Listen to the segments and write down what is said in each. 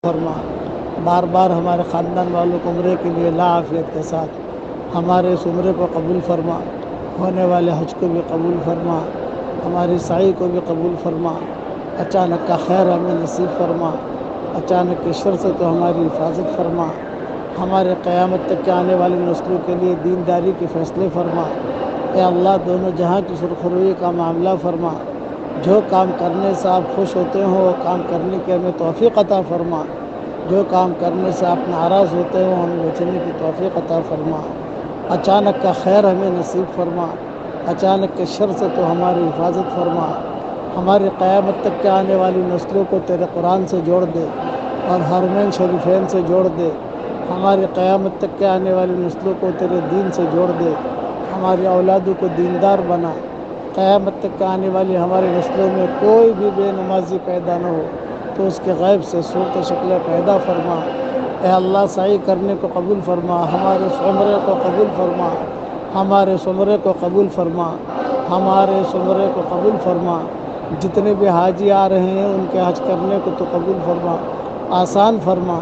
فرما، بار بار ہمارے خاندان والوں کو عمرے کے لیے لعافیت کے ساتھ ہمارے اس عمرے کو قبول فرما، ہونے والے حج کو بھی قبول فرما، ہماری سعی کو بھی قبول فرما، اچانک کا خیر ہمیں نصیب فرما، اچانک کے شر سے تو ہماری حفاظت فرما، ہمارے قیامت تک کے آنے والی نسلوں کے لیے دینداری کے فیصلے فرما۔ اے اللہ، دونوں جہاں کی سرخروئی کا معاملہ فرما، جو کام کرنے سے آپ خوش ہوتے ہوں وہ کام کرنے کی ہمیں توفیق عطا فرما، جو کام کرنے سے آپ ناراض ہوتے ہوں ہمیں بچنے کی توفیق عطا فرما، اچانک کا خیر ہمیں نصیب فرما، اچانک کے شر سے تو ہماری حفاظت فرما، ہماری قیامت تک کے آنے والی نسلوں کو تیرے قرآن سے جوڑ دے اور حرمین شریفین سے جوڑ دے، ہماری قیامت تک کے آنے والی نسلوں کو تیرے دین سے جوڑ دے، ہماری اولادوں کو دیندار بنا، قیامت تک کے آنے والی ہماری نسلوں میں کوئی بھی بے نمازی پیدا نہ ہو تو اس کے غیب سے صورت و شکلیں پیدا فرما۔ اے اللہ، سعی کرنے کو قبول فرما، ہمارے اس عمرے کو قبول فرما، ہمارے اس عمرے کو قبول فرما، ہمارے اس عمرے کو قبول فرما، جتنے بھی حاجی آ رہے ہیں ان کے حج کرنے کو تو قبول فرما، آسان فرما،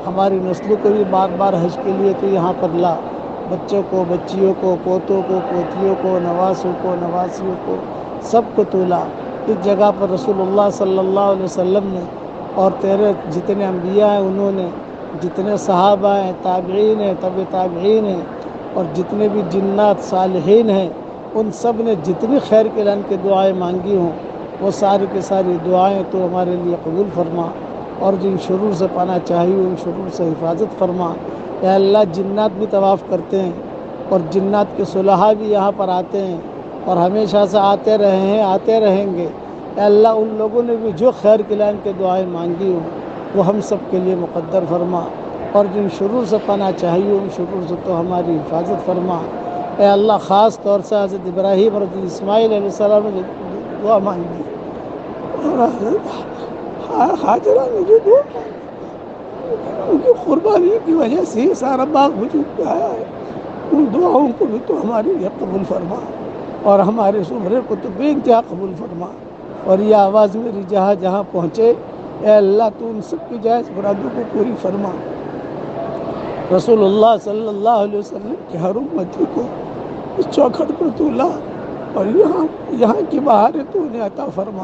ہماری نسلوں کو بھی بار بار حج کے لیے تو یہاں پر لا، بچوں کو، بچیوں کو، پوتوں کو، پوتیوں کو، نواسوں کو، نواسیوں کو، سب کو تو لا۔ اس جگہ پر رسول اللہ صلی اللہ علیہ وسلم نے اور تیرے جتنے انبیاء ہیں انہوں نے، جتنے صحابہ ہیں، تابعین ہیں، تبع تابعین ہیں، اور جتنے بھی جنات صالحین ہیں، ان سب نے جتنی خیر کے لان کی دعائیں مانگی ہوں وہ ساری کی ساری دعائیں تو ہمارے لیے قبول فرما، اور جن شرور سے پناہ چاہیے ان شرور سے حفاظت فرما۔ اے اللہ، جنات بھی طواف کرتے ہیں اور جنات کے صلحاء بھی یہاں پر آتے ہیں اور ہمیشہ سے آتے رہے ہیں، آتے رہیں گے۔ اے اللہ، ان لوگوں نے بھی جو خیر کے لائن کے دعائیں مانگی ہوں وہ ہم سب کے لیے مقدر فرما، اور جن شرور سے پناہ چاہیے ان شرور سے تو ہماری حفاظت فرما۔ اے اللہ، خاص طور سے حضرت ابراہیم اور حضرت اسماعیل علیہ السلام نے جو دعا مانگی اور حضرت حاجرہ نے جو دعا مانگی، ان کی قربانی کی وجہ سے یہ سارا باغ وجود پہ آیا ہے، ان دعاؤں کو بھی تو ہمارے لیے قبول فرما، اور ہمارے اس عمرے کو تو بے انتہا قبول فرما، اور یہ آواز میری جہاں جہاں پہنچے اے اللہ تو ان سب کی جائز مرادوں کو پوری فرما۔ رسول اللہ صلی اللہ علیہ وسلم کی ہر امتی کو اس چوکھٹ پر تو لا، اور یہاں کی بہاریں تو انہیں عطا فرما،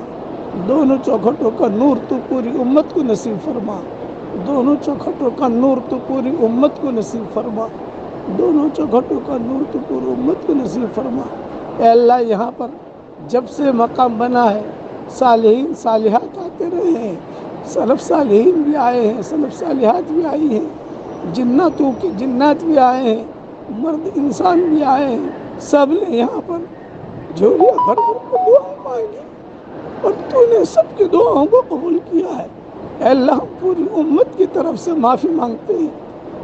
دونوں چوکھٹوں کا نور تو پوری امت کو نصیب فرما، دونوں چوکھٹوں کا نور تو پوری امت کو نصیب فرما، دونوں چوکھٹوں کا نور تو پوری امت کو نصیب فرما۔ اے اللہ، یہاں پر جب سے مقام بنا ہے صالحین صالحات آتے رہے ہیں، سلف صالحین بھی آئے ہیں، سلف صالحات بھی آئی ہیں، جناتوں کے جنات بھی آئے ہیں، مرد انسان بھی آئے ہیں، سب نے یہاں پر جھولیاں بھر بھر کے دعائیں مانگی اور تو نے سب کی دعاؤں کو قبول کیا ہے۔ اے اللہ، ہم پوری امت کی طرف سے معافی مانگتے ہیں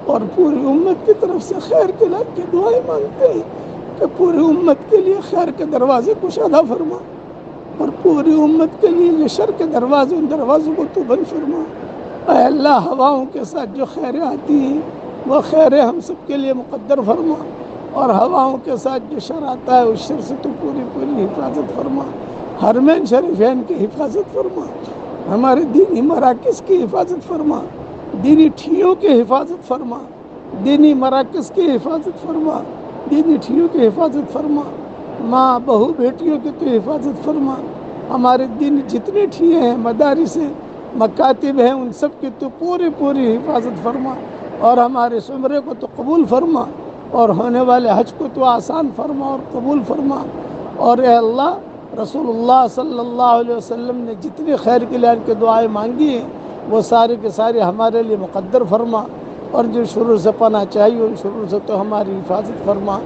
اور پوری امت کی طرف سے خیر کے لائق کی دعائیں مانگتے ہیں کہ پوری امت کے لیے خیر کے دروازے کشادہ فرما، اور پوری امت کے لیے جو شر کے دروازے ان دروازوں کو تو بند فرما۔ اے اللہ، ہواؤں کے ساتھ جو خیریں آتی ہیں وہ خیریں ہم سب کے لیے مقدر فرما، اور ہواؤں کے ساتھ جو شر آتا ہے اس شر سے تو پوری پوری حفاظت فرما، حرمین شریفین کی حفاظت فرما، ہمارے دینی مراکز کی حفاظت فرما، دینی ٹھیوں کی حفاظت فرما، دینی مراکز کی حفاظت فرما، دینی ٹھیوں کی حفاظت فرما، ماں بہو بیٹیوں کی تو حفاظت فرما، ہمارے دین جتنے ٹھیے ہیں، مدارس ہیں، مکاتب ہیں، ان سب کی تو پوری پوری حفاظت فرما، اور ہمارے اس عمرے کو تو قبول فرما، اور ہونے والے حج کو تو آسان فرما اور قبول فرما۔ اور اے اللہ، رسول اللہ صلی اللہ علیہ وسلم نے جتنی خیر کے لیے کے دعائیں مانگی ہیں وہ سارے کے سارے ہمارے لیے مقدر فرما، اور جو شروع سے پناہ چاہیے ان شروع سے تو ہماری حفاظت فرما۔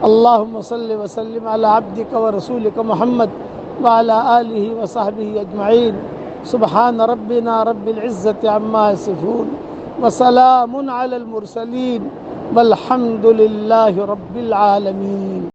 اللہم صلی وسلم علی عبدک و رسولک محمد وعلی آلہ وصحبہ اجمعین۔ سبحان ربنا رب العزة عما يصفون وسلام علی المرسلین والحمد للہ رب العالمین۔